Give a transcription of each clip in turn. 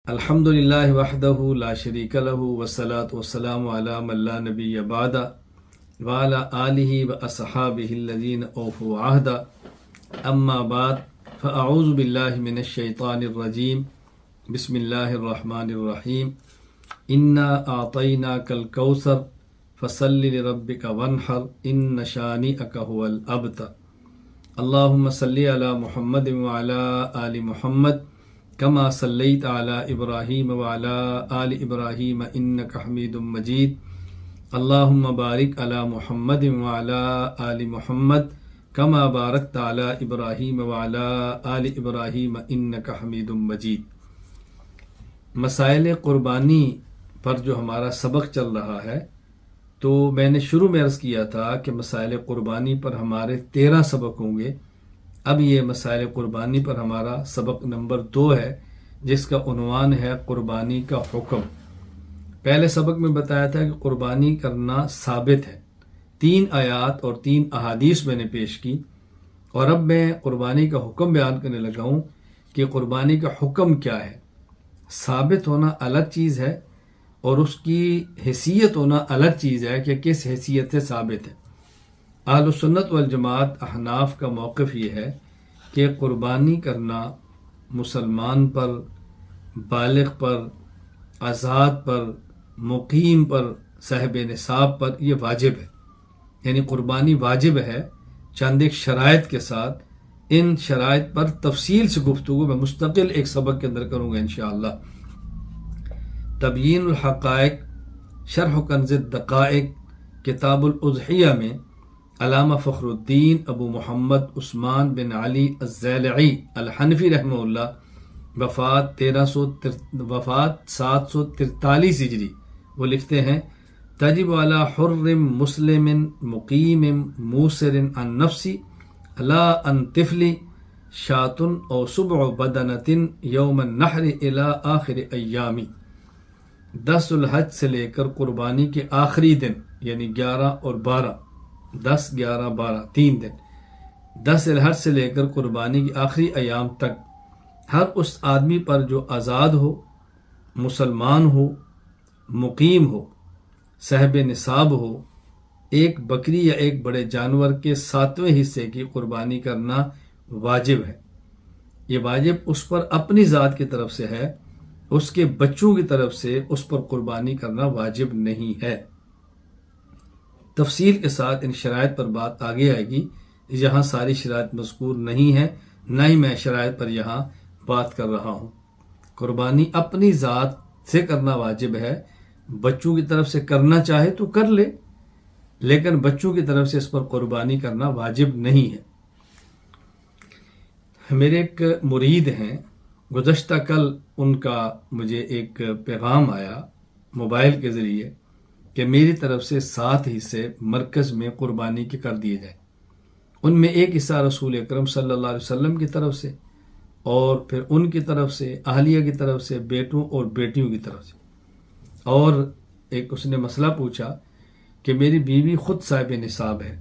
الحمدللہ وحدہ لا شریک لہ والصلاة والسلام علی من لا نبی بعد وعلی آلہ واصحابہ الذین اوفوا عہدا اما بعد فاعوذ باللہ من الشیطان الرجیم بسم اللہ الرحمن الرحیم انا اعطیناک الکوثر فصل لربک وانحر ان شانئک هو الابتر اللہم صلی علی محمد وعلی آل محمد کما صلیت علی ابراہیم وعلی آل ابراہیم انک حمید مجید اللہم بارک علی محمد وعلی آل محمد کما بارکت علی ابراہیم وعلی آل ابراہیم انک حمید مجید۔ مسائل قربانی پر جو ہمارا سبق چل رہا ہے، تو میں نے شروع میں عرض کیا تھا کہ مسائل قربانی پر ہمارے 13 سبق ہوں گے۔ اب یہ مسائل قربانی پر ہمارا سبق نمبر 2 ہے، جس کا عنوان ہے قربانی کا حکم۔ پہلے سبق میں بتایا تھا کہ قربانی کرنا ثابت ہے، 3 آیات اور 3 احادیث میں نے پیش کی، اور اب میں قربانی کا حکم بیان کرنے لگا ہوں کہ قربانی کا حکم کیا ہے۔ ثابت ہونا الگ چیز ہے اور اس کی حیثیت ہونا الگ چیز ہے کہ کس حیثیت سے ثابت ہے۔ اہل السنت والجماعت احناف کا موقف یہ ہے کہ قربانی کرنا مسلمان پر، بالغ پر، آزاد پر، مقیم پر، صاحب نصاب پر یہ واجب ہے، یعنی قربانی واجب ہے، چند ایک شرائط کے ساتھ۔ ان شرائط پر تفصیل سے گفتگو میں مستقل ایک سبق کے اندر کروں گا انشاءاللہ۔ تبیین الحقائق شرح کنز الدقائق کتاب الاضحیہ میں علامہ فخر الدین ابو محمد عثمان بن علی الزیلعی الحنفی رحمہ اللہ وفات 743 ہجری، وہ لکھتے ہیں: تجب علی حر مسلم مقیم موسر عن نفسی لا ان طفلی شاۃ او سبع بدنۃ یوم النحر الی آخر ایامی۔ 10 الحج سے لے کر قربانی کے آخری دن، یعنی 11 اور 12، 10، 11، 12 3 دن، 10 الحج سے لے کر قربانی کی آخری ایام تک ہر اس آدمی پر جو آزاد ہو، مسلمان ہو، مقیم ہو، صاحب نصاب ہو، ایک بکری یا ایک بڑے جانور کے 7ویں حصے کی قربانی کرنا واجب ہے۔ یہ واجب اس پر اپنی ذات کی طرف سے ہے، اس کے بچوں کی طرف سے اس پر قربانی کرنا واجب نہیں ہے۔ تفصیل کے ساتھ ان شرائط پر بات آگے آئے گی، یہاں ساری شرائط مذکور نہیں ہیں، نہ ہی میں شرائط پر یہاں بات کر رہا ہوں۔ قربانی اپنی ذات سے کرنا واجب ہے، بچوں کی طرف سے کرنا چاہے تو کر لے، لیکن بچوں کی طرف سے اس پر قربانی کرنا واجب نہیں ہے۔ میرے ایک مرید ہیں، گزشتہ کل ان کا مجھے ایک پیغام آیا موبائل کے ذریعے کہ میری طرف سے 7 حصے مرکز میں قربانی کے کر دیے جائیں۔ ان میں ایک حصہ رسول اکرم صلی اللہ علیہ وسلم کی طرف سے، اور پھر ان کی طرف سے، اہلیہ کی طرف سے، بیٹوں اور بیٹیوں کی طرف سے۔ اور ایک اس نے مسئلہ پوچھا کہ میری بیوی خود صاحب نصاب ہے،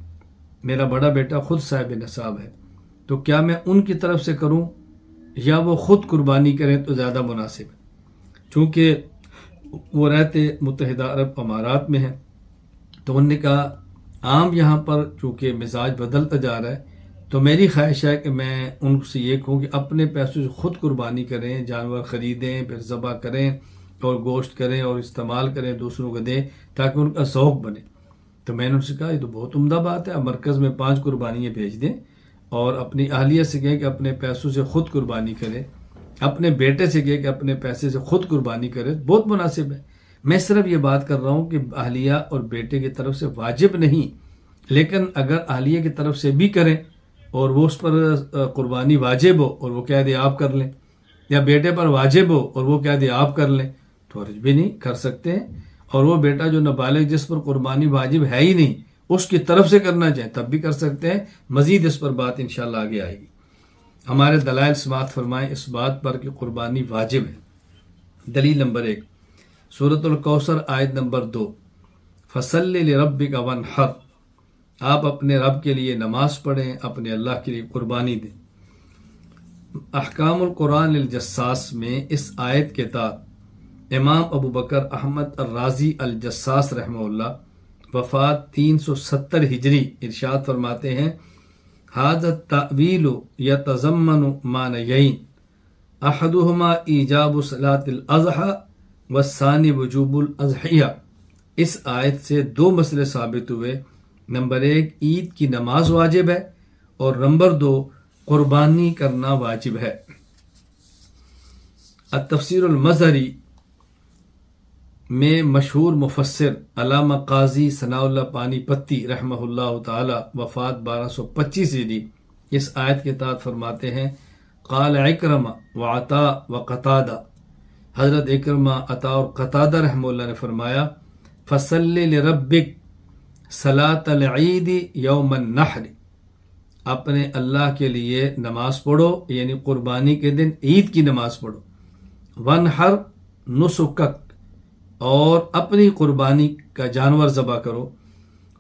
میرا بڑا بیٹا خود صاحب نصاب ہے، تو کیا میں ان کی طرف سے کروں یا وہ خود قربانی کریں تو زیادہ مناسب ہے؟ چونکہ وہ رہتے متحدہ عرب امارات میں ہیں، تو انہوں نے کہا عام یہاں پر چونکہ مزاج بدلتا جا رہا ہے، تو میری خواہش ہے کہ میں ان سے یہ کہوں کہ اپنے پیسوں سے خود قربانی کریں، جانور خریدیں، پھر ذبح کریں اور گوشت کریں اور استعمال کریں، دوسروں کو دیں تاکہ ان کا ذوق بنے۔ تو میں نے ان سے کہا یہ تو بہت عمدہ بات ہے، آپ مرکز میں 5 قربانیاں بھیج دیں اور اپنی اہلیہ سے کہیں کہ اپنے پیسوں سے خود قربانی کرے، اپنے بیٹے سے کہے کہ اپنے پیسے سے خود قربانی کرے، بہت مناسب ہے۔ میں صرف یہ بات کر رہا ہوں کہ اہلیہ اور بیٹے کی طرف سے واجب نہیں، لیکن اگر اہلیہ کی طرف سے بھی کریں اور وہ اس پر قربانی واجب ہو اور وہ کہہ دے آپ کر لیں، یا بیٹے پر واجب ہو اور وہ کہہ دے آپ کر لیں، تو حرج بھی نہیں، کر سکتے ہیں۔ اور وہ بیٹا جو نابالغ جس پر قربانی واجب ہے ہی نہیں، اس کی طرف سے کرنا چاہیں تب بھی کر سکتے ہیں۔ مزید اس پر بات انشاءاللہ آگے آئے گی۔ ہمارے دلائل سماعت فرمائیں اس بات پر کہ قربانی واجب ہے۔ دلیل نمبر 1، سورۃ الکوثر آیت نمبر 2، فصل لربک وانحر، آپ اپنے رب کے لیے نماز پڑھیں، اپنے اللہ کے لیے قربانی دیں۔ احکام القرآن الجساس میں اس آیت کے تحت امام ابو بکر احمد الرازی الجساس رحمہ اللہ وفات 370 ہجری ارشاد فرماتے ہیں ھذا التأویل یتضمن معنیین احدہما ایجاب صلاۃ الاضحیٰ والثانی وجوب الاضحیہ۔ اس آیت سے دو مسئلے ثابت ہوئے، نمبر 1 عید کی نماز واجب ہے اور نمبر 2 قربانی کرنا واجب ہے۔ التفسیر المظہری میں مشہور مفسر علامہ قاضی ثناء اللہ پانی پتی رحمہ اللہ تعالی وفات 1225 ہجری اس آیت کے تحت فرماتے ہیں قال اکرمہ وعطاء وقتادہ، حضرت اکرمہ، عطا اور قتادہ رحمہ اللہ نے فرمایا فصلی لربک صلاۃ العید یوم النحر، اپنے اللہ کے لیے نماز پڑھو، یعنی قربانی کے دن عید کی نماز پڑھو، ونحر نسکک، اور اپنی قربانی کا جانور ذبح کرو،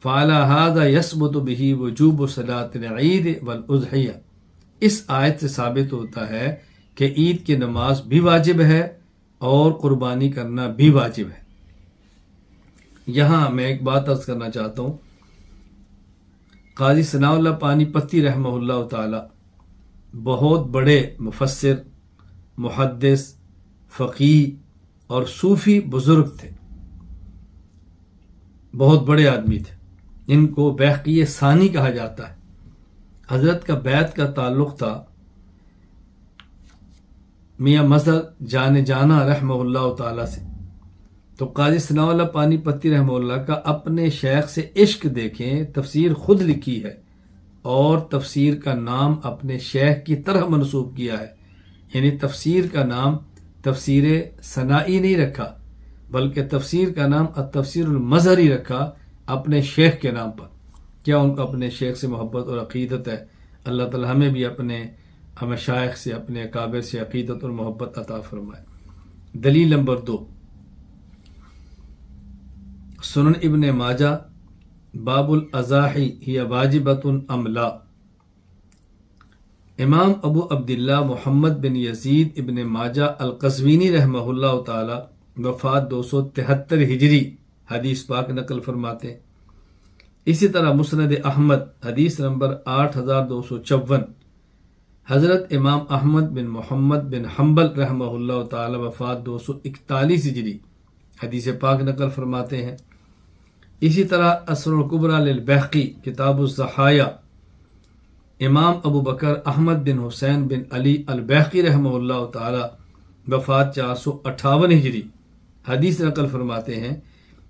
فعلی ھذا یثبت بہ وجوب صلاۃ العید والاضحیہ۔ اس آیت سے ثابت ہوتا ہے کہ عید کی نماز بھی واجب ہے اور قربانی کرنا بھی واجب ہے۔ یہاں میں ایک بات عرض کرنا چاہتا ہوں، قاضی ثناء اللہ پانی پتی رحمہ اللہ تعالی بہت بڑے مفسر، محدث، فقیہ اور صوفی بزرگ تھے، بہت بڑے آدمی تھے، ان کو بیہقی ثانی کہا جاتا ہے۔ حضرت کا بیعت کا تعلق تھا میاں مظہر جان جانا رحمہ اللہ تعالی سے، تو قاضی ثناء اللہ پانی پتی رحمہ اللہ کا اپنے شیخ سے عشق دیکھیں، تفسیر خود لکھی ہے اور تفسیر کا نام اپنے شیخ کی طرح منسوب کیا ہے، یعنی تفسیر کا نام تفسیر ثنائی نہیں رکھا بلکہ تفسیر کا نام التفسیر المظہری رکھا اپنے شیخ کے نام پر۔ کیا ان کو اپنے شیخ سے محبت اور عقیدت ہے؟ اللہ تعالی ہمیں بھی اپنے مشائخ سے، اپنے اکابر سے عقیدت اور محبت عطا فرمائے۔ دلیل نمبر 2، سنن ابن ماجہ باب الاضاحی ہی واجبۃ ام لا۔ امام ابو عبداللہ محمد بن یزید ابن ماجہ القزوینی رحمہ اللہ تعالی وفات 273 ہجری حدیث پاک نقل فرماتے ہیں۔ اسی طرح مسند احمد حدیث نمبر 8254، حضرت امام احمد بن محمد بن حنبل رحمہ اللہ تعالی وفات 241 ہجری حدیث پاک نقل فرماتے ہیں۔ اسی طرح اسر الکبریٰ للبیہقی کتاب الضحایا، امام ابو بکر احمد بن حسین بن علی البیہقی رحمہ اللہ تعالی وفات 458 ہجری حدیث نقل فرماتے ہیں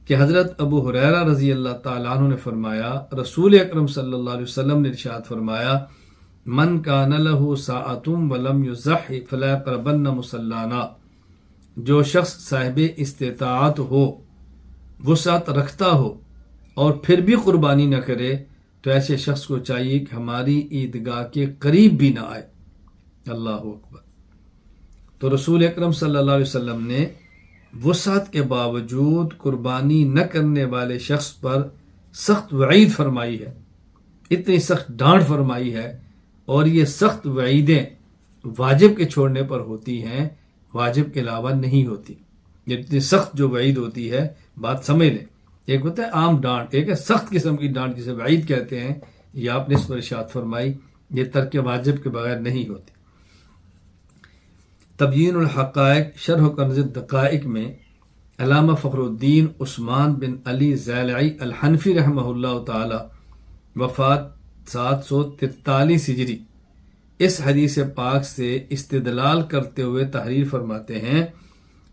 کہ حضرت ابو ہریرہ رضی اللہ تعالیٰ عنہ نے فرمایا رسول اکرم صلی اللہ علیہ وسلم نے ارشاد فرمایا من کان لہ ساعۃ ولم یضحی فلا یقربن مصلانا، جو شخص صاحب استطاعت ہو، وسعت رکھتا ہو اور پھر بھی قربانی نہ کرے تو ایسے شخص کو چاہیے کہ ہماری عیدگاہ کے قریب بھی نہ آئے۔ اللہ اکبر۔ تو رسول اکرم صلی اللہ علیہ وسلم نے وسعت کے باوجود قربانی نہ کرنے والے شخص پر سخت وعید فرمائی ہے، اتنی سخت ڈانٹ فرمائی ہے، اور یہ سخت وعیدیں واجب کے چھوڑنے پر ہوتی ہیں، واجب کے علاوہ نہیں ہوتی۔ یہ اتنی سخت جو وعید ہوتی ہے، بات سمجھ لیں، ایک ہوتا ہے عام ڈانٹ، ایک ہے سخت قسم کی ڈانٹ جسے وعید کہتے ہیں، یہ آپ نے اس پر ارشاد فرمائی، یہ ترک واجب کے بغیر نہیں ہوتی۔ تبیین الحقائق شرح کنز الدقائق میں علامہ فخر الدین عثمان بن علی زیلعی الحنفی رحمہ اللہ تعالی وفات 743 ہجری اس حدیث پاک سے استدلال کرتے ہوئے تحریر فرماتے ہیں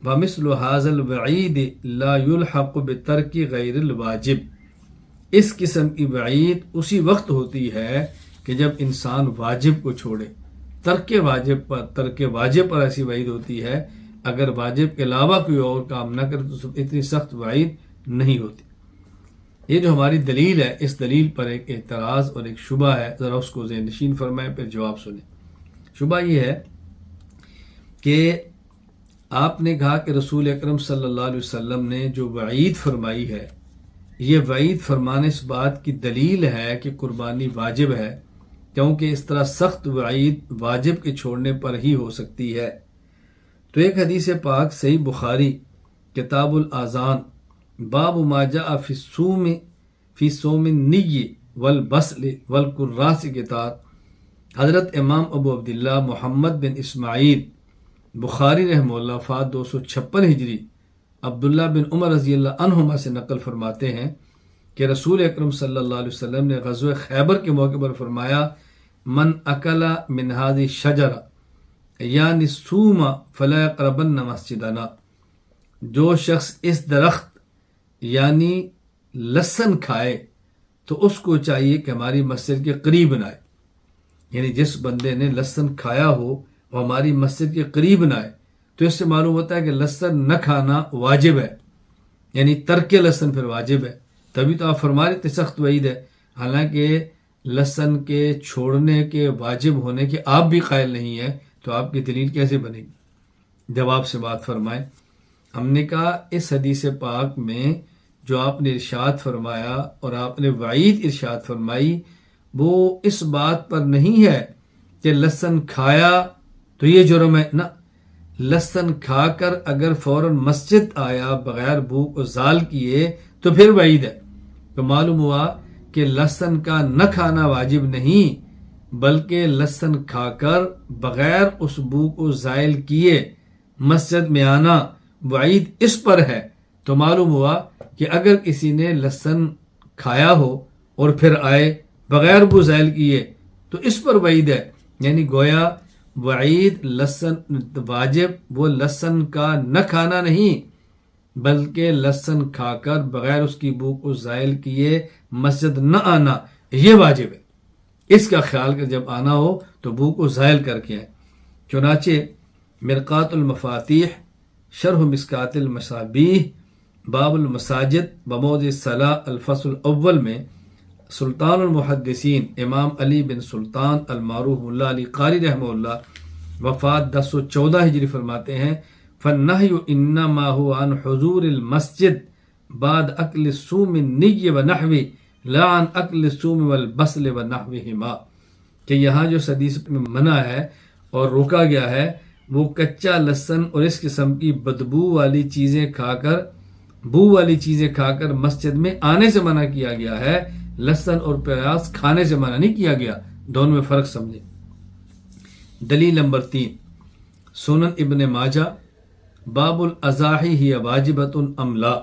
وَمِثْلُ هَذَا الْوَعِيدِ لَا يُلْحَقُ بِتَرْكِ غَيْرِ الْوَاجِبِ، اس قسم کی وعید اسی وقت ہوتی ہے کہ جب انسان واجب کو چھوڑے، ترک واجب پر ایسی وعید ہوتی ہے، اگر واجب کے علاوہ کوئی اور کام نہ کرے تو اتنی سخت وعید نہیں ہوتی۔ یہ جو ہماری دلیل ہے، اس دلیل پر ایک اعتراض اور ایک شبہ ہے، ذرا اس کو ذہن نشین فرمائیں پھر جواب سنیں۔ شبہ یہ ہے کہ آپ نے کہا کہ رسول اکرم صلی اللہ علیہ وسلم نے جو وعید فرمائی ہے، یہ وعید فرمانے اس بات کی دلیل ہے کہ قربانی واجب ہے، کیونکہ اس طرح سخت وعید واجب کے چھوڑنے پر ہی ہو سکتی ہے۔ تو ایک حدیث پاک صحیح بخاری کتاب الاذان باب ما جاء فی صوم النی والبسل والکراس کے تحت حضرت امام ابو عبداللہ محمد بن اسماعیل بخاری رحمہ اللہ وفات 256 ہجری عبداللہ بن عمر رضی اللہ عنہما سے نقل فرماتے ہیں کہ رسول اکرم صلی اللہ علیہ وسلم نے غزوہ خیبر کے موقع پر فرمایا من اکل من هذه الشجرہ یعنی صوم فلا یقربن مسجدنا، جو شخص اس درخت یعنی لہسن کھائے تو اس کو چاہیے کہ ہماری مسجد کے قریب نہ آئے، یعنی جس بندے نے لہسن کھایا ہو وہ ہماری مسجد کے قریب نہ آئے۔ تو اس سے معلوم ہوتا ہے کہ لہسن نہ کھانا واجب ہے، یعنی ترک لہسن پھر واجب ہے، تبھی تو آپ فرما رہے تھے سخت وعید ہے، حالانکہ لہسن کے چھوڑنے کے واجب ہونے کے آپ بھی قائل نہیں ہیں، تو آپ کی دلیل کیسے بنے گی؟ جواب سے بات فرمائیں۔ ہم نے کہا اس حدیث پاک میں جو آپ نے ارشاد فرمایا اور آپ نے وعید ارشاد فرمائی وہ اس بات پر نہیں ہے کہ لہسن کھایا تو یہ جرم ہے، نہ، لہسن کھا کر اگر فوراً مسجد آیا بغیر بھوک و زال کیے تو پھر وعید ہے۔ تو معلوم ہوا کہ لہسن کا نہ کھانا واجب نہیں، بلکہ لہسن کھا کر بغیر اس بھوک و زائل کیے مسجد میں آنا وعید اس پر ہے۔ تو معلوم ہوا کہ اگر کسی نے لہسن کھایا ہو اور پھر آئے بغیر بھوک زائل کیے تو اس پر وعید ہے، یعنی گویا وعید لہسن واجب وہ لہسن کا نہ کھانا نہیں بلکہ لہسن کھا کر بغیر اس کی بھوک کو زائل کیے مسجد نہ آنا یہ واجب ہے۔ اس کا خیال کر جب آنا ہو تو بھوک کو زائل کر کے آئے۔ چنانچہ مرقات المفاتیح شرح مسکات المصابیح باب المساجد بموضع الصلاۃ الفصل الاول میں سلطان المحدثین امام علی بن سلطان المعروف اللہ علی قاری رحمہ اللہ وفات 1014 ہجری فرماتے ہیں فالنہی انما هو عن حضور المسجد بعد اکل الصوم النی ونحوی لا عن اکل الصوم والبسل ونحوہما، کہ یہاں جو حدیث میں منع ہے اور روکا گیا ہے وہ کچا لہسن اور اس قسم کی بدبو والی چیزیں کھا کر بو والی چیزیں کھا کر مسجد میں آنے سے منع کیا گیا ہے، لہسن اور پیاز کھانے سے منع نہیں کیا گیا، دونوں میں فرق سمجھیں۔ دلیل نمبر 3 سنن ابن ماجہ باب الاضاحی ہی واجبۃ ام لا،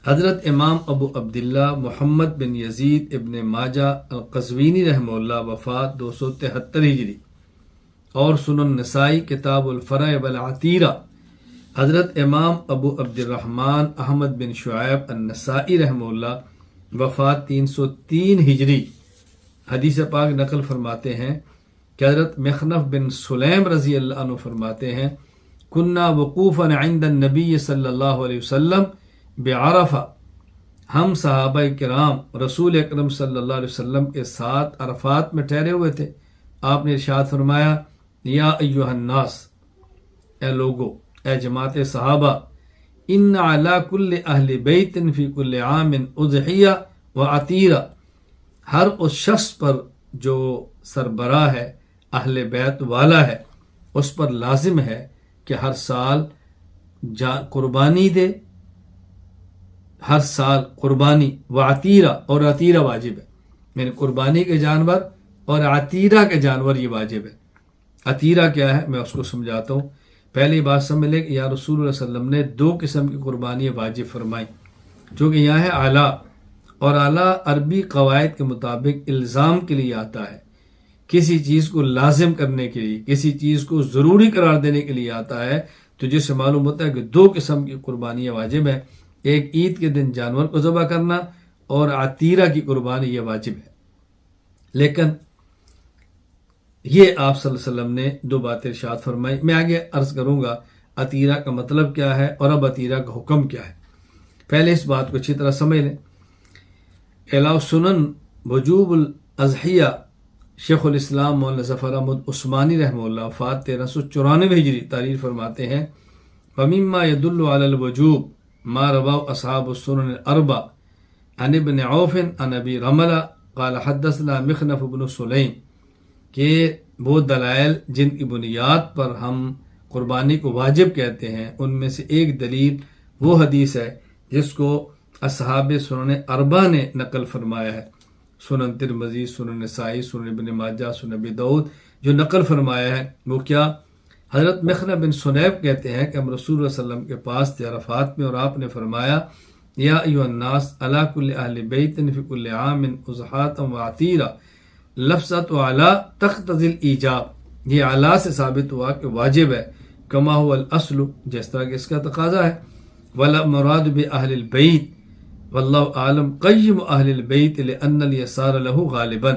حضرت امام ابو عبداللہ محمد بن یزید ابن ماجہ القزوینی رحمہ اللہ وفات 273 ہجری، اور سنن نسائی کتاب الفرع والعتیرہ حضرت امام ابو عبد الرحمن احمد بن شعیب النسائی رحمہ اللہ وفات 303 ہجری حدیث پاک نقل فرماتے ہیں کہ حضرت مخنف بن سلیم رضی اللہ عنہ فرماتے ہیں کننا وقوفا عند النبی صلی اللہ علیہ وسلم بعرفہ، ہم صحابہ کرام رسول اکرم صلی اللہ علیہ وسلم کے ساتھ عرفات میں ٹھہرے ہوئے تھے۔ آپ نے ارشاد فرمایا یا ایھا الناس، اے لوگو، اے جماعت صحابہ، ان علی کل اہل بیت فی کل عام اضحیہ و عتیرہ، ہر اس شخص پر جو سربراہ ہے اہل بیت والا ہے اس پر لازم ہے کہ ہر سال قربانی دے، ہر سال قربانی و عتیرہ، اور عتیرہ واجب ہے، یعنی قربانی کے جانور اور عتیرہ کے جانور یہ واجب ہے۔ عتیرہ کیا ہے میں اس کو سمجھاتا ہوں۔ پہلی بات سمجھ لیں کہ یا رسول اللہ صلی اللہ علیہ وسلم نے 2 قسم کی قربانی واجب فرمائی، جو کہ یہاں ہے اعلیٰ، اور اعلیٰ عربی قواعد کے مطابق الزام کے لیے آتا ہے، کسی چیز کو لازم کرنے کے لیے، کسی چیز کو ضروری قرار دینے کے لیے آتا ہے، تو جس سے معلوم ہوتا ہے کہ 2 قسم کی قربانیاں واجب ہیں، ایک عید کے دن جانور کو ذبح کرنا اور عتیرہ کی قربانی یہ واجب ہے۔ لیکن یہ آپ صلی اللہ علیہ وسلم نے 2 باتیں ارشاد فرمائی، میں آگے عرض کروں گا عتیرہ کا مطلب کیا ہے اور اب عتیرہ کا حکم کیا ہے۔ پہلے اس بات کو اچھی طرح سمجھ لیں۔ اعلاء سنن وجوب الاضحیہ شیخ الاسلام مولانا ظفر احمد عثمانی رحمہ اللہ وفات 1394 ہجری تحریر فرماتے ہیں ومما يدل على الوجوب ما رواه اصحاب السنن الاربع عن ابن عوف عن ابي رملة قال حدثنا مخنف بن سليم کہ وہ دلائل جن کی بنیاد پر ہم قربانی کو واجب کہتے ہیں ان میں سے ایک دلیل وہ حدیث ہے جس کو اصحاب سنن اربعہ نے نقل فرمایا ہے، سنن ترمذی، سنن نسائی، سنن ابن ماجہ، سنن ابی داؤد، جو نقل فرمایا ہے وہ کیا؟ حضرت مخنع بن سنیب کہتے ہیں کہ ہم رسول اللہ صلی اللہ علیہ وسلم کے پاس تھے عرفات میں، اور آپ نے فرمایا یا ایھا الناس علی کل اہل بیت فی کل عام اضحیٰ وعتیرہ، لفظۃ علی تقتضی الایجاب، یہ اعلیٰ سے ثابت ہوا کہ واجب ہے، کما هو الاصل، جس طرح کہ اس کا تقاضا ہے، ولا مراد باہل البیت واللہ عالم قیم اہل البیت لان الیسار له غالبا،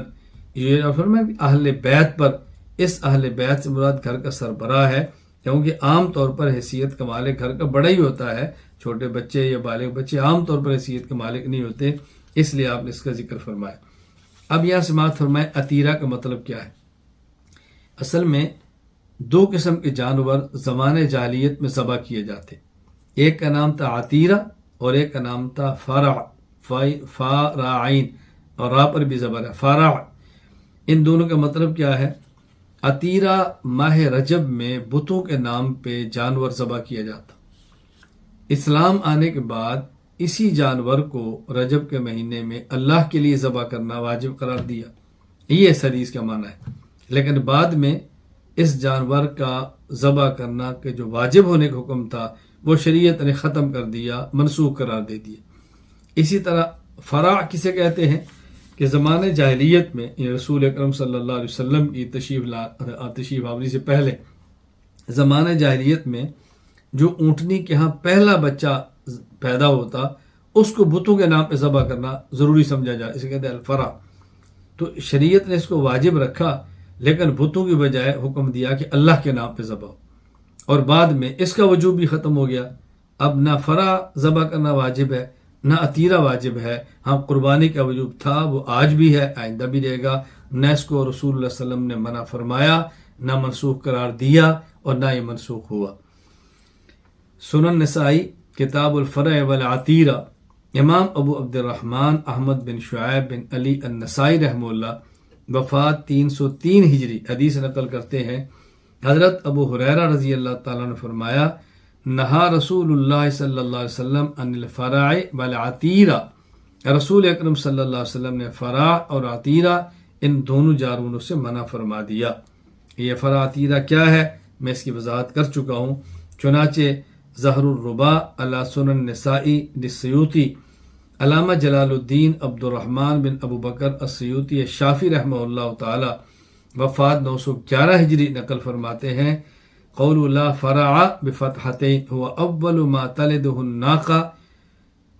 یہ فرمایا کہ اہل بیت پر، اس اہل بیت سے مراد گھر کا سربراہ ہے، کیونکہ عام طور پر حیثیت کا مالک گھر کا بڑا ہی ہوتا ہے، چھوٹے بچے یا بالغ بچے عام طور پر حیثیت کے مالک نہیں ہوتے، اس لیے آپ نے اس کا ذکر فرمایا۔ اب یہاں سماعت فرمائے عتیرہ کا مطلب کیا ہے؟ اصل میں دو قسم کے جانور زمانے جاہلیت میں ذبح کیے جاتے، ایک کا نام تھا عتیرہ اور ایک کا نام تھا فرع، فارعین، اور را پر بھی زبر ہے، فرع۔ ان دونوں کا مطلب کیا ہے؟ عتیرہ ماہ رجب میں بتوں کے نام پہ جانور ذبح کیا جاتا، اسلام آنے کے بعد اسی جانور کو رجب کے مہینے میں اللہ کے لیے ذبح کرنا واجب قرار دیا، یہ اس حدیث کا معنی ہے، لیکن بعد میں اس جانور کا ذبح کرنا کہ جو واجب ہونے کا حکم تھا وہ شریعت نے ختم کر دیا، منسوخ قرار دے دیا۔ اسی طرح فرع کسے کہتے ہیں کہ زمانے جاہلیت میں رسول اکرم صلی اللہ علیہ وسلم کی تشریف آوری سے پہلے زمانے جاہلیت میں جو اونٹنی کے ہاں پہلا بچہ پیدا ہوتا اس کو بتوں کے نام پہ ذبح کرنا ضروری سمجھا جائے، اسے کہتے ہیں الفرع۔ تو شریعت نے اس کو واجب رکھا لیکن بتوں کی بجائے حکم دیا کہ اللہ کے نام پہ ذبح ہو، اور بعد میں اس کا وجوب بھی ختم ہو گیا، اب نہ فرع ذبح کرنا واجب ہے نہ عتیرہ واجب ہے، ہاں قربانی کا وجوب تھا، وہ آج بھی ہے، آئندہ بھی رہے گا، نہ اس کو رسول اللہ صلی اللہ علیہ وسلم نے منع فرمایا، نہ منسوخ قرار دیا، اور نہ یہ منسوخ ہوا۔ سنن نسائی کتاب الفرع والعتیرہ، امام ابو عبد الرحمن احمد بن شعیب بن علی النسائی رحمہ اللہ وفات 303 ہجری حدیث نقل کرتے ہیں، حضرت ابو ہریرہ رضی اللہ تعالیٰ نے فرمایا نہا رسول اللہ صلی اللہ علیہ وسلم عن الفرع والعتیرہ، رسول اکرم صلی اللہ علیہ وسلم نے فرع اور عتیرہ ان دونوں جانوروں سے منع فرما دیا۔ یہ فرع عتیرہ کیا ہے میں اس کی وضاحت کر چکا ہوں، چنانچہ ظہر الربا علی سنن نسائی للسیوطی، علامہ جلال الدین عبد الرحمن بن ابو بکر السیوطی الشافعی رحمہ اللہ تعالی وفات 911 ہجری نقل فرماتے ہیں، قول لا فرع بفتحتین هو اول ما تلده الناقہ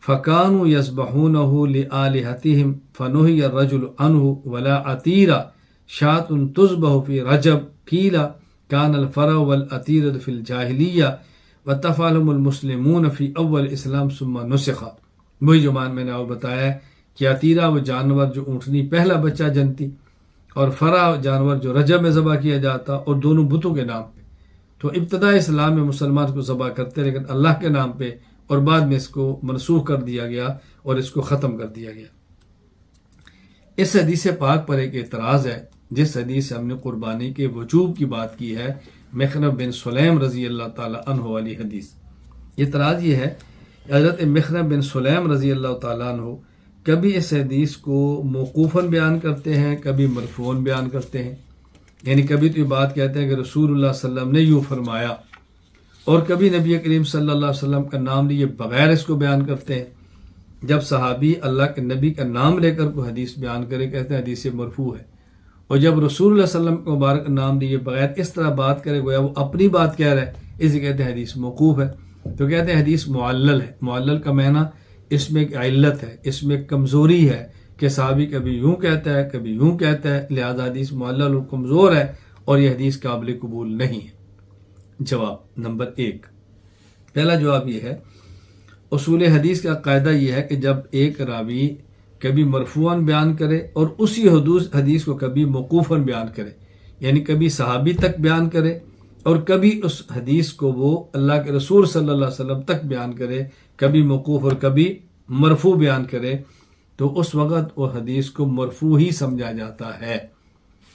فکانوا یذبحونہ لآلہتہم فنہی الرجل عنہ ولا عتیرہ شاة تذبح فی رجب قیل کان الفرع والعتیرہ فی الجاہلیہ وتفعلهم المسلمون فی اول اسلام ثم نسخ۔ وہی جو میں نے آپ بتایا ہے کہ عتیرہ وہ جانور جو اونٹنی پہلا بچہ جنتی، اور فرع جانور جو رجب میں ذبح کیا جاتا، اور دونوں بتوں کے نام پہ۔ تو ابتدا اسلام میں مسلمان کو ذبح کرتے لیکن اللہ کے نام پہ، اور بعد میں اس کو منسوخ کر دیا گیا اور اس کو ختم کر دیا گیا۔ اس حدیث پاک پر ایک اعتراض ہے، جس حدیث سے ہم نے قربانی کے وجوب کی بات کی ہے، مخنع بن سلیم رضی اللہ تعالی عنہ والی حدیث۔ اعتراض یہ ہے کہ حضرت مخنع بن سلیم رضی اللہ تعالیٰ عنہ کبھی اس حدیث کو موقوفاً بیان کرتے ہیں، کبھی مرفوعاً بیان کرتے ہیں، یعنی کبھی تو یہ بات کہتے ہیں کہ رسول اللہ صلی اللہ علیہ وسلم نے یوں فرمایا، اور کبھی نبی کریم صلی اللہ علیہ وسلم کا نام لیے بغیر اس کو بیان کرتے ہیں۔ جب صحابی اللہ کے نبی کا نام لے کر کوئی حدیث بیان کرے کہتے ہیں حدیث مرفوع ہے، اور جب رسول اللہ صلی اللہ علیہ وسلم کا مبارک نام لیے بغیر اس طرح بات کرے گویا وہ اپنی بات کہہ رہا ہے، اسے کہتے ہیں حدیث موقوف ہے۔ تو کہتے ہیں حدیث معلل ہے۔ معلل کا معنی اس میں ایک علت ہے، اس میں ایک کمزوری ہے کہ صحابی کبھی یوں کہتا ہے کبھی یوں کہتا ہے، لہذا حدیث معلل اور کمزور ہے اور یہ حدیث قابل قبول نہیں ہے۔ جواب نمبر 1، پہلا جواب یہ ہے، اصول حدیث کا قاعدہ یہ ہے کہ جب ایک راوی کبھی مرفوعاً بیان کرے اور اسی حدیث کو کبھی موقوفاً بیان کرے، یعنی کبھی صحابی تک بیان کرے اور کبھی اس حدیث کو وہ اللہ کے رسول صلی اللہ علیہ وسلم تک بیان کرے، کبھی موقوف اور کبھی مرفوع بیان کرے، تو اس وقت وہ حدیث کو مرفوع ہی سمجھا جاتا ہے۔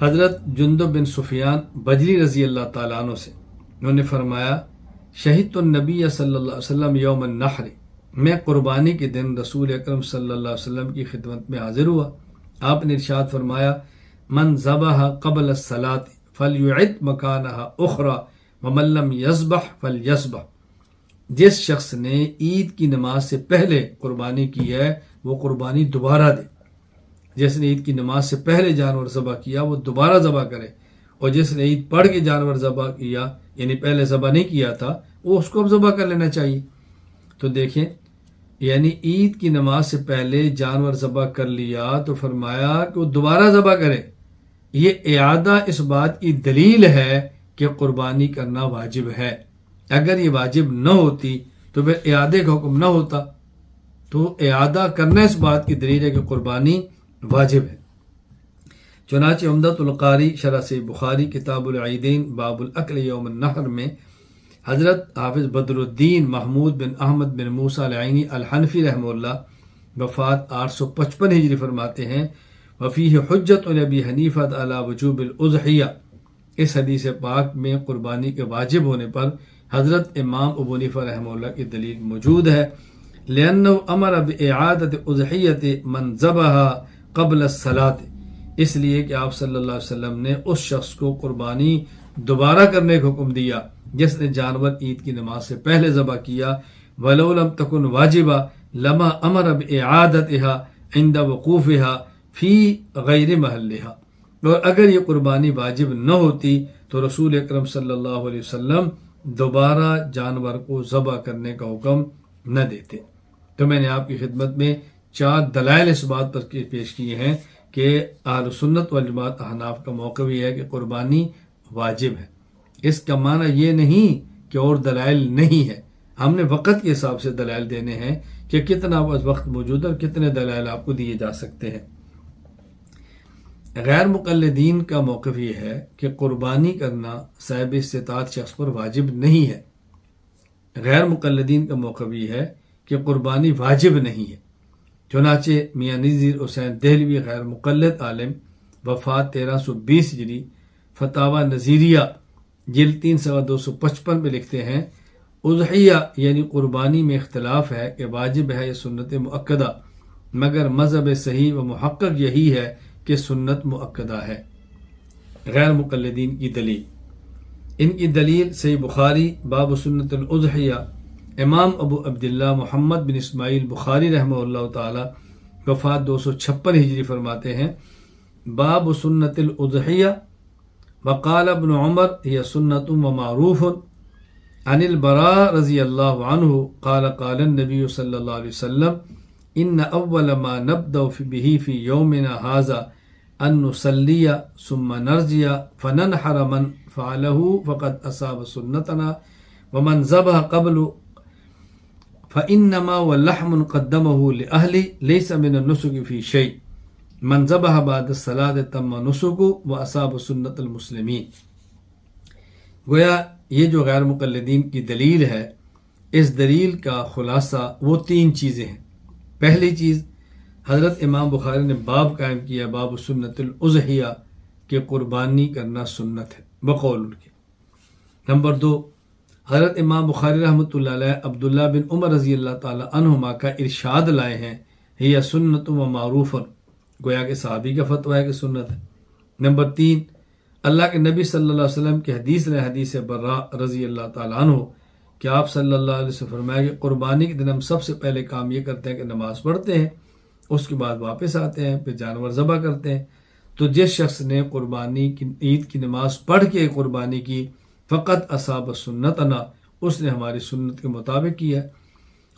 حضرت جندب بن سفیان بجری رضی اللہ تعالیٰ عنہ سے انہوں نے فرمایا شہدت النبی صلی اللہ علیہ وسلم یوم النحر، میں قربانی کے دن رسول اکرم صلی اللہ علیہ وسلم کی خدمت میں حاضر ہوا۔ آپ نے ارشاد فرمایا من ذبح قبل الصلاۃ فلیعد مکانہا اخری ومن لم یذبح فلیذبح، جس شخص نے عید کی نماز سے پہلے قربانی کی ہے وہ قربانی دوبارہ دے، جس نے عید کی نماز سے پہلے جانور ذبح کیا وہ دوبارہ ذبح کرے، اور جس نے عید پڑھ کے جانور ذبح کیا یعنی پہلے ذبح نہیں کیا تھا وہ اس کو اب ذبح کر لینا چاہیے۔ تو دیکھیں یعنی عید کی نماز سے پہلے جانور ذبح کر لیا تو فرمایا کہ وہ دوبارہ ذبح کرے۔ یہ اعادہ اس بات کی دلیل ہے کہ قربانی کرنا واجب ہے۔ اگر یہ واجب نہ ہوتی تو پھر اعادے کا حکم نہ ہوتا، تو اعادہ کرنا اس بات کی دلیل ہے کہ قربانی واجب ہے۔ چنانچہ عمدۃ القاری شرح صحیح بخاری کتاب العیدین باب الاکل یوم النحر میں حضرت حافظ بدر الدین محمود بن احمد بن موسیٰ العینی الحنفی رحمہ اللہ وفات 855 ہجری فرماتے ہیں وفیہ حجت ابی حنیفہ علی وجوب الاضحیہ، اس حدیث پاک میں قربانی کے واجب ہونے پر حضرت امام ابو حنیفہ رحمہ اللہ کی دلیل موجود ہے، لأنه امر بإعادة اضحیۃ من ذبح قبل الصلاۃ، اس لیے کہ آپ صلی اللہ علیہ وسلم نے اس شخص کو قربانی دوبارہ کرنے کا حکم دیا جس نے جانور عید کی نماز سے پہلے ذبح کیا، ولو لم تکن واجبہ لما امر بإعادتها عند وقوفها فی غیر محلها، اور اگر یہ قربانی واجب نہ ہوتی تو رسول اکرم صلی اللہ علیہ وسلم دوبارہ جانور کو ذبح کرنے کا حکم نہ دیتے۔ تو میں نے آپ کی خدمت میں 4 دلائل اس بات پر پیش کیے ہیں کہ اہل سنت والجماعت احناف کا موقف یہ ہے کہ قربانی واجب ہے۔ اس کا معنی یہ نہیں کہ اور دلائل نہیں ہے، ہم نے وقت کے حساب سے دلائل دینے ہیں کہ کتنا وقت موجود ہے اور کتنے دلائل آپ کو دیے جا سکتے ہیں۔ غیر مقلدین کا موقف یہ ہے کہ قربانی کرنا صاحب استطاعت شخص پر واجب نہیں ہے۔ غیر مقلدین کا موقف یہ ہے کہ قربانی واجب نہیں ہے۔ چنانچہ میاں نذیر حسین دہلوی غیر مقلد عالم وفات 1320 ہجری فتاوی نذیریہ جلد 3 صفحہ 255 میں لکھتے ہیں اضحیہ یعنی قربانی میں اختلاف ہے کہ واجب ہے یا سنت مؤکدہ، مگر مذہب صحیح و محقق یہی ہے کہ سنت مؤکدہ ہے۔ غیر مقلدین کی دلیل، ان کی دلیل صحیح بخاری باب سنت الاضحیہ، امام ابو عبداللہ محمد بن اسماعیل بخاری رحمہ اللہ تعالی وفات 256 ہجری فرماتے ہیں باب سنت الاضحیہ وقال ابن عمر هي سنت ومعروف عن البراء رضی اللہ عنہ قال قال النبی صلی اللہ علیہ وسلم ان اول ما نبدأ به في يومنا هذا ان نصلي ثم نرجع فننحر من فعله فقد اصاب سنتنا ومن ذبح قبل فانما ولحم قدمه لاهله ليس من النسك في شيء من ذبح بعد الصلاة تم نسك واصاب سنت المسلمین۔ گویا یہ جو غیر مقلدین کی دلیل ہے، اس دلیل کا خلاصہ وہ 3 چیزیں ہیں۔ پہلی چیز، حضرت امام بخاری نے باب قائم کیا باب سنت الاضحیہ کہ قربانی کرنا سنت ہے بقول ان کے۔ نمبر 2، حضرت امام بخاری رحمۃ اللہ علیہ عبداللہ بن عمر رضی اللہ تعالی عنہما کا ارشاد لائے ہیں یہ سنت و معروف، گویا کہ صحابی کا فتویٰ ہے کہ سنت ہے۔ نمبر 3، اللہ کے نبی صلی اللہ علیہ وسلم کی حدیث نے حدیث براء رضی اللہ تعالی عنہ کہ آپ صلی اللہ علیہ وسلم فرمایا کہ قربانی کے دن ہم سب سے پہلے کام یہ کرتے ہیں کہ نماز پڑھتے ہیں، اس کے بعد واپس آتے ہیں، پھر جانور ذبح کرتے ہیں۔ تو جس شخص نے قربانی کی عید کی نماز پڑھ کے قربانی کی فقط اصاب سنتنا، اس نے ہماری سنت کے مطابق کیا،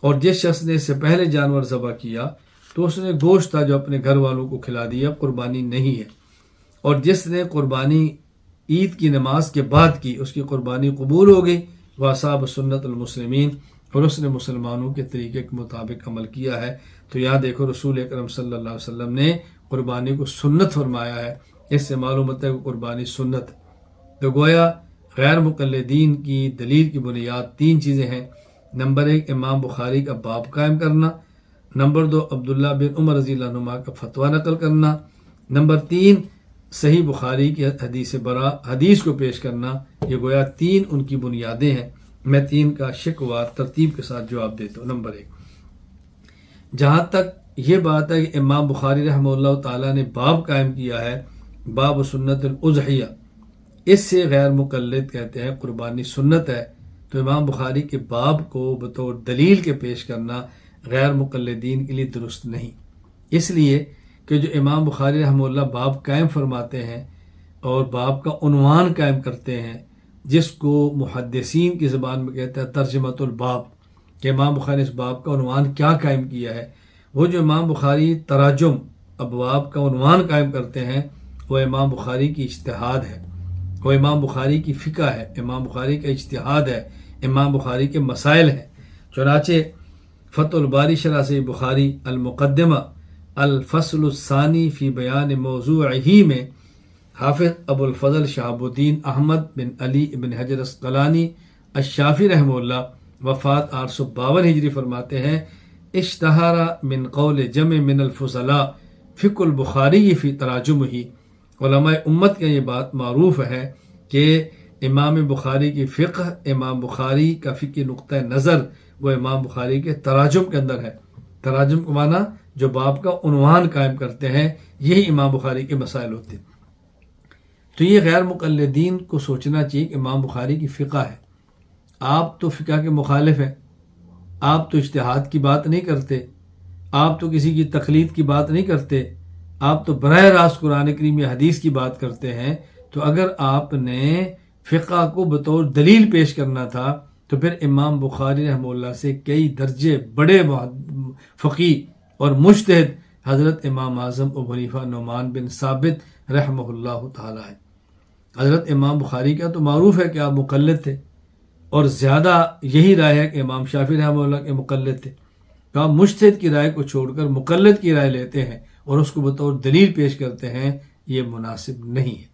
اور جس شخص نے اس سے پہلے جانور ذبح کیا تو اس نے گوشت تھا جو اپنے گھر والوں کو کھلا دیا، قربانی نہیں ہے۔ اور جس نے قربانی عید کی نماز کے بعد کی اس کی قربانی قبول ہو گئی، وہ اصحاب سنت المسلمین، اور اس نے مسلمانوں کے طریقے کے مطابق عمل کیا ہے۔ تو یہاں دیکھو رسول اکرم صلی اللہ علیہ وسلم نے قربانی کو سنت فرمایا ہے، اس سے معلوم ہوتا ہے کہ قربانی سنت۔ تو گویا غیر مقلدین کی دلیل کی بنیاد 3 چیزیں ہیں۔ نمبر 1، امام بخاری کا باب قائم کرنا۔ نمبر 2، عبداللہ بن عمر رضی اللہ عنہ کا فتویٰ نقل کرنا۔ نمبر 3، صحیح بخاری کی حدیث کو پیش کرنا، یہ گویا 3 ان کی بنیادیں ہیں۔ میں 3 کا شکوار ترتیب کے ساتھ جواب دیتا ہوں۔ نمبر 1، جہاں تک یہ بات ہے کہ امام بخاری رحمہ اللہ تعالیٰ نے باب قائم کیا ہے، باب سنت الاضحیہ، اس سے غیر مقلد کہتے ہیں قربانی سنت ہے، تو امام بخاری کے باب کو بطور دلیل کے پیش کرنا غیر مقلدین کے لیے درست نہیں، اس لیے کہ جو امام بخاری رحمہ اللہ باب قائم فرماتے ہیں اور باب کا عنوان قائم کرتے ہیں، جس کو محدثین کی زبان میں کہتے ہیں ترجمۃ الباب، کہ امام بخاری نے اس باب کا عنوان کیا قائم کیا ہے۔ وہ جو امام بخاری تراجم ابواب کا عنوان قائم کرتے ہیں، وہ امام بخاری کی اجتہاد ہے، وہ امام بخاری کی فقہ ہے، امام بخاری کا اجتہاد ہے، امام بخاری کے مسائل ہیں۔ چنانچہ فتح الباری شرح صحیح بخاری المقدمہ الفصل الثانی فی بیان موضوعہ میں حافظ ابو الفضل شہاب الدین احمد بن علی بن حجر اسقلانی الشافعی رحمہ اللہ وفات 852 ہجری فرماتے ہیں، اشتہر من قول جمع من الفضلاء فقہ البخاری فی تراجمہ، علماء امت کا یہ بات معروف ہے کہ امام بخاری کی فقہ، امام بخاری کا فقہ نقطہ نظر وہ امام بخاری کے تراجم کے اندر ہے۔ تراجم کو معنی جو باب کا عنوان قائم کرتے ہیں، یہی امام بخاری کے مسائل ہوتے ہیں۔ تو یہ غیر مقلدین کو سوچنا چاہیے کہ امام بخاری کی فقہ ہے، آپ تو فقہ کے مخالف ہیں، آپ تو اجتہاد کی بات نہیں کرتے، آپ تو کسی کی تقلید کی بات نہیں کرتے، آپ تو براہ راست قرآن کریم یا حدیث کی بات کرتے ہیں۔ تو اگر آپ نے فقہ کو بطور دلیل پیش کرنا تھا تو پھر امام بخاری رحمہ اللہ سے کئی درجے بڑے فقیہ اور مجتہد حضرت امام اعظم ابو حنیفہ نعمان بن ثابت رحمہ اللہ تعالی ہے۔ حضرت امام بخاری کا تو معروف ہے کہ آپ مقلد تھے، اور زیادہ یہی رائے ہے کہ امام شافعی رحمہ اللہ کے مقلد تھے، تو آپ مجتہد کی رائے کو چھوڑ کر مقلد کی رائے لیتے ہیں اور اس کو بطور دلیل پیش کرتے ہیں، یہ مناسب نہیں ہے۔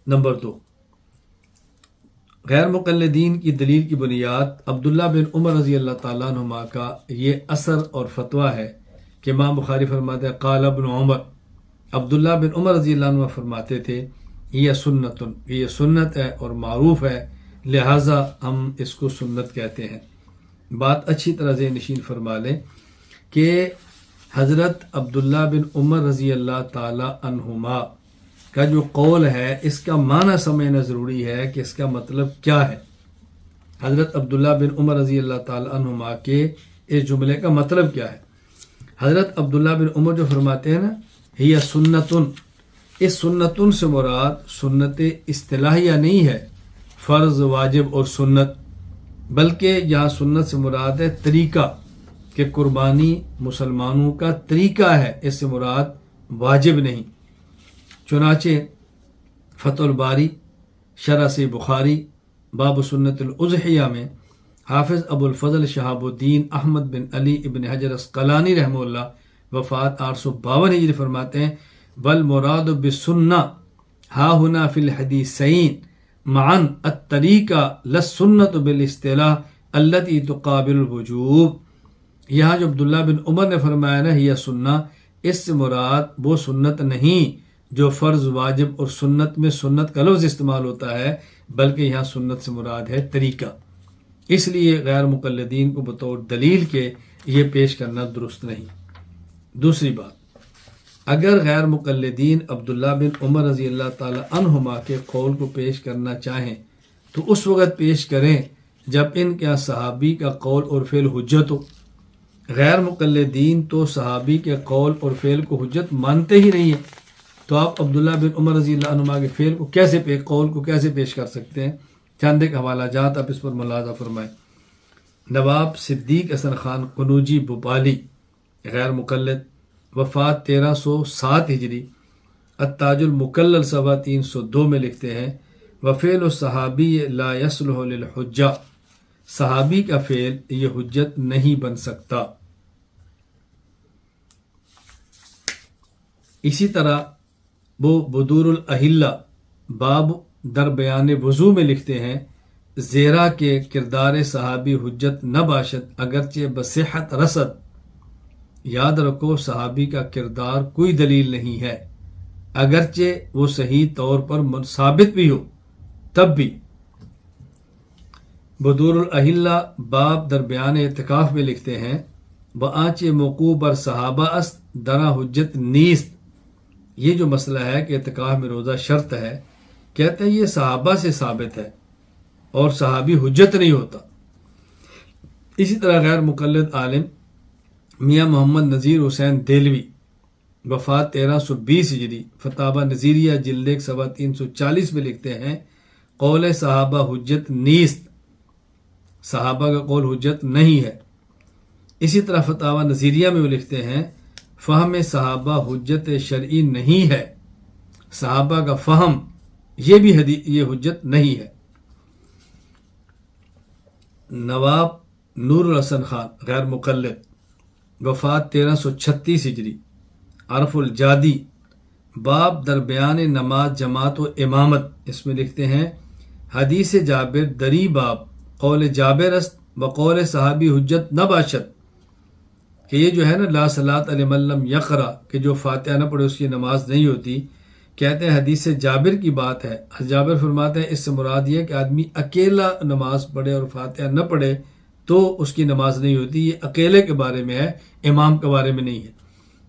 نمبر 2، غیر مقلدین کی دلیل کی بنیاد عبداللہ بن عمر رضی اللہ تعالیٰ عنہما کا یہ اثر اور فتویٰ ہے کہ امام بخاری فرماتے ہیں قال ابن عمر، عبداللہ بن عمر رضی اللہ عنہ فرماتے تھے یہ سنتن، یہ سنت ہے اور معروف ہے، لہٰذا ہم اس کو سنت کہتے ہیں۔ بات اچھی طرح ذہن نشین فرما لیں کہ حضرت عبداللہ بن عمر رضی اللہ تعالی عنہما کا جو قول ہے، اس کا معنی سمجھنا ضروری ہے کہ اس کا مطلب کیا ہے۔ حضرت عبداللہ بن عمر رضی اللہ تعالی عنہما کے اس جملے کا مطلب کیا ہے۔ حضرت عبداللہ بن عمر جو فرماتے ہیں نا ہی سنتن، اس سنتن سے مراد سنت اصطلاحیہ نہیں ہے، فرض، واجب اور سنت، بلکہ یہاں سنت سے مراد ہے طریقہ، کہ قربانی مسلمانوں کا طریقہ ہے، اس سے مراد واجب نہیں۔ چنانچہ فتح الباری شرح صحیح بخاری باب سنت الاضحیہ میں حافظ ابو الفضل شہاب الدین احمد بن علی ابن حجر اسقلانی رحمہ اللہ وفات 852 ہجری فرماتے ہیں والمراد بالسنہ ہا ہنا فی الحدیثین معا الطریقہ للسنت بالاصطلاح التي تقابل الوجوب۔ یہاں جو عبداللہ بن عمر نے فرمایا نا یہ سنہ، اس سے مراد وہ سنت نہیں جو فرض، واجب اور سنت میں سنت کا لفظ استعمال ہوتا ہے، بلکہ یہاں سنت سے مراد ہے طریقہ۔ اس لیے غیر مقلدین کو بطور دلیل کے یہ پیش کرنا درست نہیں۔ دوسری بات، اگر غیر مقلدین عبداللہ بن عمر رضی اللہ تعالی عنہما کے قول کو پیش کرنا چاہیں تو اس وقت پیش کریں جب ان کے صحابی کا قول اور فعل حجت ہو۔ غیر مقلدین تو صحابی کے قول اور فعل کو حجت مانتے ہی نہیں ہیں، تو آپ عبداللہ بن عمر رضی اللہ عنہما کے فعل کو قول کو کیسے پیش کر سکتے ہیں؟ چند ایک حوالہ جات آپ اس پر ملاحظہ فرمائیں۔ نواب صدیق حسن خان قنوجی بھوپالی غیر مقلد، وفات 1307 ہجری، التاج المکلل صفحہ 302 میں لکھتے ہیں وفعل الصحابی لا یصلح للحجہ، صحابی کا فعل یہ حجت نہیں بن سکتا۔ اسی طرح وہ بدور الاحلہ باب در بیان وضو میں لکھتے ہیں زیرا کے کردار صحابی حجت نہ باشد اگرچہ بصحت رسد۔ یاد رکھو صحابی کا کردار کوئی دلیل نہیں ہے، اگرچہ وہ صحیح طور پر ثابت بھی ہو تب بھی۔ بدور الاہلہ باب در بیان اعتکاف میں لکھتے ہیں بآنچ موقوع بر صحابہ است درا حجت نیست۔ یہ جو مسئلہ ہے کہ اعتکاف میں روزہ شرط ہے، کہتے ہیں یہ صحابہ سے ثابت ہے اور صحابی حجت نہیں ہوتا۔ اسی طرح غیر مقلد عالم میاں محمد نذیر حسین دہلوی وفات 1320 ہجری فتاوی نظیریہ جلد 1 صفحہ 340 میں لکھتے ہیں قول صحابہ حجت نیست، صحابہ کا قول حجت نہیں ہے۔ اسی طرح فتاوی نظیریہ میں وہ لکھتے ہیں فہم صحابہ حجت شرعی نہیں ہے، صحابہ کا فہم یہ حجت نہیں ہے۔ نواب نور الحسن خان غیر مقلد وفات 1336 ہجری عرف الجادی باب در بیان نماز جماعت و امامت، اس میں لکھتے ہیں حدیث جابر دری باب قول جابر است و قول صحابی حجت نہ باشد، کہ یہ جو ہے نا لا صلاۃ لمن لم یقرأ کہ جو فاتحہ نہ پڑھے اس کی نماز نہیں ہوتی، کہتے ہیں حدیث جابر کی بات ہے۔ جابر فرماتے ہیں اس سے مراد یہ کہ آدمی اکیلا نماز پڑھے اور فاتحہ نہ پڑھے تو اس کی نماز نہیں ہوتی، یہ اکیلے کے بارے میں ہے، امام کے بارے میں نہیں ہے۔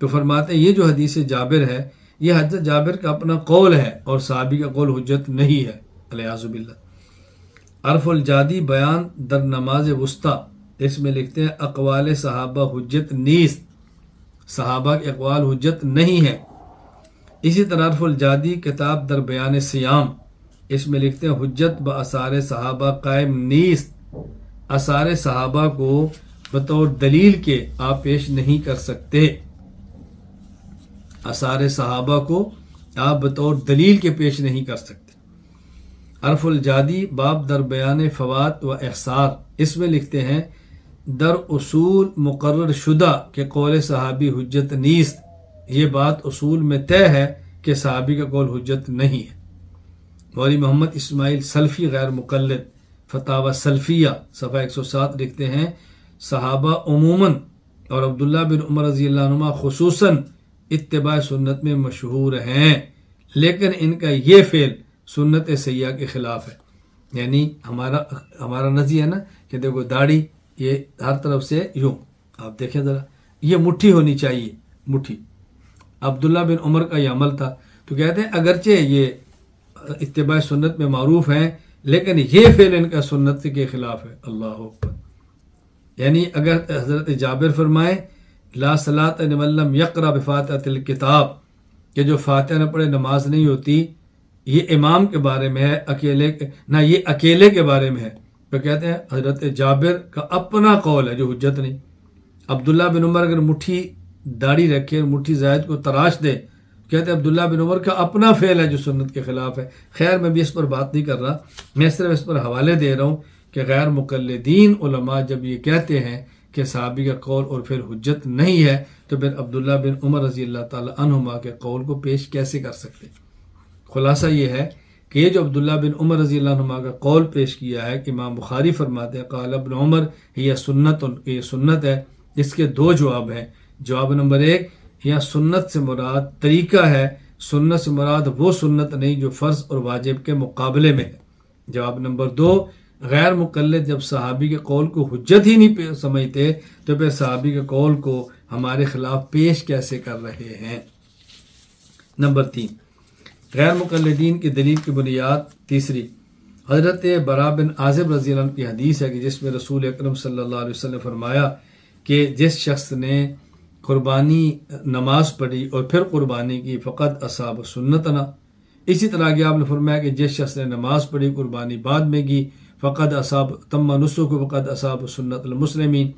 تو فرماتے ہیں یہ جو حدیث جابر ہے یہ حضرت جابر کا اپنا قول ہے اور صحابی کا قول حجت نہیں ہے، الیاذ باللہ۔ عرف الجادی بیان در نماز وسطی، اس میں لکھتے ہیں اقوال صحابہ حجت نیست، صحابہ کے اقوال حجت نہیں ہے۔ اسی طرح عرف الجادی کتاب در بیان سیام، اس میں لکھتے ہیں حجت بآثار صحابہ قائم نیست، آثار صحابہ کو بطور دلیل کے آپ پیش نہیں کر سکتے، آثار صحابہ کو آپ بطور دلیل کے پیش نہیں کر سکتے۔ عرف الجادی باب در بیان فوات و احصار، اس میں لکھتے ہیں در اصول مقرر شدہ کہ قول صحابی حجت نیست، یہ بات اصول میں طے ہے کہ صحابی کا قول حجت نہیں ہے۔ مولوی محمد اسماعیل سلفی غیر مقلد فتاوی سلفیہ صفحہ 107 لکھتے ہیں صحابہ عموماً اور عبداللہ بن عمر رضی اللہ عنہما خصوصاً اتباع سنت میں مشہور ہیں، لیکن ان کا یہ فعل سنت سیاح کے خلاف ہے۔ یعنی ہمارا نظریہ ہے نا کہ دیکھو داڑھی یہ ہر طرف سے یوں، آپ دیکھیں ذرا یہ مٹھی ہونی چاہیے، مٹھی۔ عبداللہ بن عمر کا یہ عمل تھا، تو کہتے ہیں اگرچہ یہ اتباع سنت میں معروف ہیں لیکن یہ فعل ان کا سنت کے خلاف ہے، اللہ اکبر۔ یعنی اگر حضرت جابر فرمائے لا صلاۃ لمن لم یقرأ بفاتحۃ الکتاب کہ جو فاتحہ نہ پڑھے نماز نہیں ہوتی، یہ امام کے بارے میں ہے، یہ اکیلے کے بارے میں ہے، تو کہتے ہیں حضرت جابر کا اپنا قول ہے جو حجت نہیں۔ عبداللہ بن عمر اگر مٹھی داڑھی رکھے اور مٹھی زائد کو تراش دے، کہتے ہیں عبداللہ بن عمر کا اپنا فعل ہے جو سنت کے خلاف ہے۔ خیر میں بھی اس پر بات نہیں کر رہا، میں صرف اس پر حوالے دے رہا ہوں کہ غیر مقلدین علماء جب یہ کہتے ہیں کہ صحابی کا قول اور پھر حجت نہیں ہے تو پھر عبداللہ بن عمر رضی اللہ تعالی عنہما کے قول کو پیش کیسے کر سکتے؟ خلاصہ یہ ہے کہ یہ جو عبداللہ بن عمر رضی اللہ عنہما کا قول پیش کیا ہے کہ امام بخاری فرماتے ہیں قال ابن عمر یہ سنت، یہ سنت ہے، اس کے دو جواب ہیں۔ جواب نمبر 1، یا سنت سے مراد طریقہ ہے، سنت سے مراد وہ سنت نہیں جو فرض اور واجب کے مقابلے میں ہے۔ جواب نمبر 2، غیر مقلد جب صحابی کے قول کو حجت ہی نہیں سمجھتے تو پھر صحابی کے قول کو ہمارے خلاف پیش کیسے کر رہے ہیں۔ نمبر 3، غیر مقلدین کی دلیل کی بنیاد تیسری، حضرت برا بن عازب رضی اللہ عنہ کی حدیث ہے کہ جس میں رسول اکرم صلی اللہ علیہ وسلم فرمایا کہ جس شخص نے قربانی نماز پڑھی اور پھر قربانی کی فقط اصاب سنتنا۔ اسی طرح کہ آپ نے فرمایا کہ جس شخص نے نماز پڑھی قربانی بعد میں کی فقط اصاب تم نسک فقط اصاب سنت المسلمین۔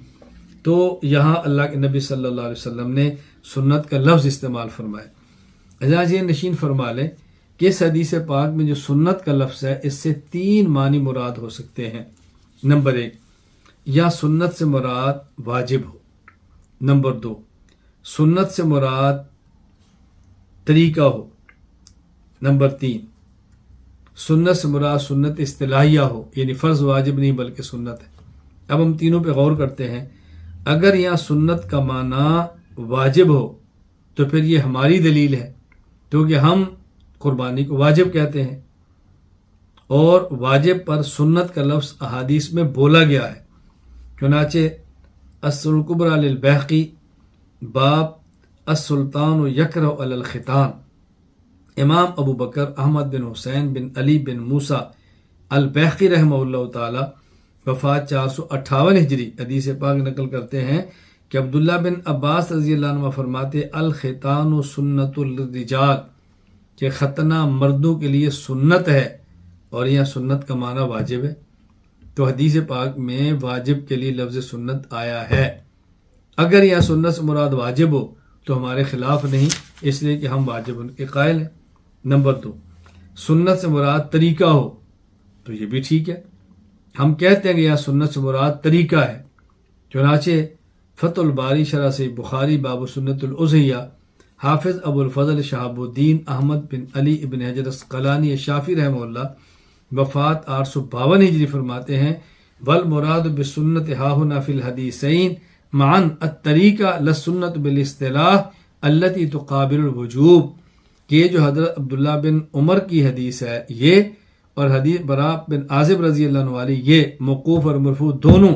تو یہاں اللہ کے نبی صلی اللہ علیہ وسلم نے سنت کا لفظ استعمال فرمایا۔ اعزاز یہ نشین فرما لیں کہ اس حدیث پاک میں جو سنت کا لفظ ہے اس سے 3 معنی مراد ہو سکتے ہیں۔ نمبر 1، یا سنت سے مراد واجب ہو۔ نمبر 2، سنت سے مراد طریقہ ہو۔ نمبر 3، سنت سے مراد سنت اصطلاحیہ ہو، یعنی فرض واجب نہیں بلکہ سنت ہے۔ اب ہم تینوں پہ غور کرتے ہیں۔ اگر یہاں سنت کا معنی واجب ہو تو پھر یہ ہماری دلیل ہے کیونکہ ہم قربانی کو واجب کہتے ہیں، اور واجب پر سنت کا لفظ احادیث میں بولا گیا ہے۔ چنانچہ السنن الکبری للبیہقی باب السلطان یکرہ علی الختان، امام ابو بکر احمد بن حسین بن علی بن موسیٰ البیہقی رحمہ اللہ تعالی وفات 458 ہجری حدیث پاک نقل کرتے ہیں کہ عبداللہ بن عباس رضی اللہ عنہ فرماتے الختان سنت للرجال، کہ ختنہ مردوں کے لیے سنت ہے، اور یہاں سنت کا معنی واجب ہے۔ تو حدیث پاک میں واجب کے لیے لفظ سنت آیا ہے۔ اگر یہاں سنت سے مراد واجب ہو تو ہمارے خلاف نہیں، اس لیے کہ ہم واجب ان کے قائل ہیں۔ نمبر 2، سنت سے مراد طریقہ ہو تو یہ بھی ٹھیک ہے، ہم کہتے ہیں کہ یہاں سنت سے مراد طریقہ ہے۔ چنانچہ فتح الباری شرح صحیح بخاری باب سنت الاضحیہ، حافظ ابو الفضل شہاب الدین احمد بن علی ابن حجر عسقلانی شافعی رحمہ اللہ وفات 852 ہجری فرماتے ہیں والمراد بالسنت ہاہنا فی الحدیثین معا الطریقہ للسنت بالاصطلاح التي تقابل الوجوب، کہ یہ جو حضرت عبداللہ بن عمر کی حدیث ہے یہ، اور حدیث براء بن عازب رضی اللہ عنہ والی یہ، موقوف اور مرفوع دونوں،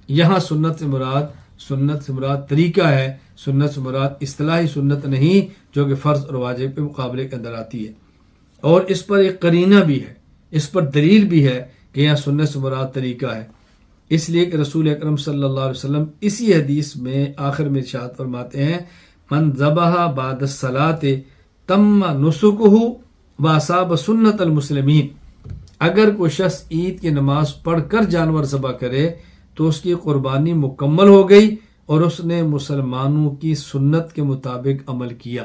یہاں سنت سے مراد طریقہ ہے، سنت سے مراد اصطلاحی سنت نہیں جو کہ فرض اور واجب کے مقابلے کے اندر آتی ہے۔ اور اس پر ایک قرینہ بھی ہے، اس پر دلیل بھی ہے کہ یہاں سنت سے مراد طریقہ ہے، اس لیے کہ رسول اکرم صلی اللہ علیہ وسلم اسی حدیث میں آخر میں ارشاد فرماتے ہیں من ذبح بعد الصلاۃ تم نسکہ واصاب سنت المسلمین، اگر کوئی شخص عید کی نماز پڑھ کر جانور ذبح کرے تو اس کی قربانی مکمل ہو گئی اور اس نے مسلمانوں کی سنت کے مطابق عمل کیا۔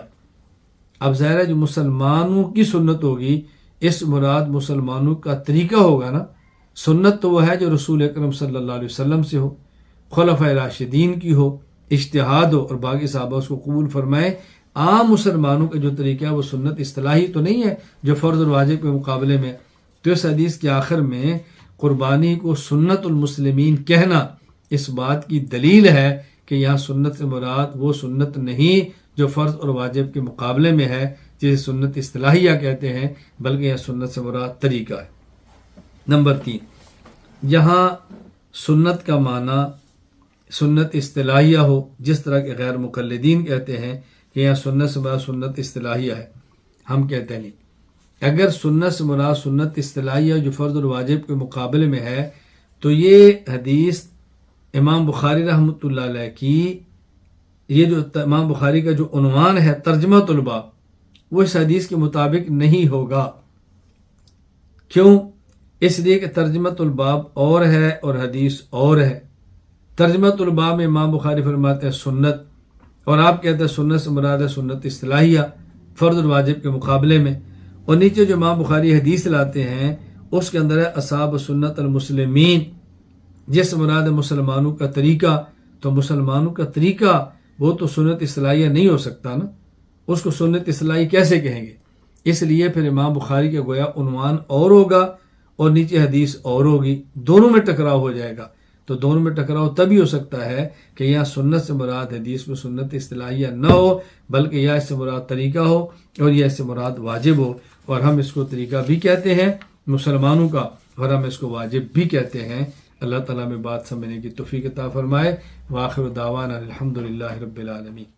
اب ظاہر ہے جو مسلمانوں کی سنت ہوگی اس مراد مسلمانوں کا طریقہ ہوگا نا، سنت تو وہ ہے جو رسول اکرم صلی اللہ علیہ وسلم سے ہو، خلفائے راشدین کی ہو، اجتہاد ہو اور باقی صحابہ اس کو قبول فرمائے۔ عام مسلمانوں کا جو طریقہ ہے وہ سنت اصطلاحی تو نہیں ہے جو فرض اور واجب کے مقابلے میں۔ تو اس حدیث کے آخر میں قربانی کو سنت المسلمین کہنا اس بات کی دلیل ہے کہ یہاں سنت سے مراد وہ سنت نہیں جو فرض اور واجب کے مقابلے میں ہے جسے سنت اصطلاحیہ کہتے ہیں، بلکہ یہاں سنت سے مراد طریقہ ہے۔ نمبر 3، جہاں سنت کا معنی سنت اصطلاحیہ ہو، جس طرح کے غیر مقلدین کہتے ہیں کہ یہاں سنت سے مراد سنت اصطلاحیہ ہے، ہم کہتے ہیں نہیں۔ اگر سنت سے مراد سنت اصطلاحیہ جو فرض اور واجب کے مقابلے میں ہے تو یہ حدیث امام بخاری رحمۃ اللہ علیہ کی، یہ جو امام بخاری کا جو عنوان ہے ترجمہ الباب، وہ اس حدیث کے مطابق نہیں ہوگا۔ کیوں؟ اس لیے کہ ترجمہ الباب اور ہے اور حدیث اور ہے۔ ترجمہ الباب میں امام بخاری فرماتے ہیں سنت، اور آپ کہتے ہیں سنت سے مراد ہے سنت اصطلاحیہ فرض اور واجب کے مقابلے میں، اور نیچے جو امام بخاری حدیث لاتے ہیں اس کے اندر ہے اصحاب سنت المسلمین، جس مراد مسلمانوں کا طریقہ، تو مسلمانوں کا طریقہ وہ تو سنت اصطلاحیہ نہیں ہو سکتا نا، اس کو سنت اصطلاحی کیسے کہیں گے؟ اس لیے پھر امام بخاری کا گویا عنوان اور ہوگا اور نیچے حدیث اور ہوگی، دونوں میں ٹکراؤ ہو جائے گا۔ تو دونوں میں ٹکراؤ تبھی ہو سکتا ہے کہ یہاں سنت سے مراد حدیث میں سنت اصطلاحیہ نہ ہو، بلکہ یا اس سے مراد طریقہ ہو اور یا اس سے مراد واجب ہو، اور ہم اس کو طریقہ بھی کہتے ہیں مسلمانوں کا، اور ہم اس کو واجب بھی کہتے ہیں۔ اللہ تعالیٰ میں بات سمجھنے کی توفیق عطا فرمائے۔ وآخر دعوانا الحمدللہ رب العالمین۔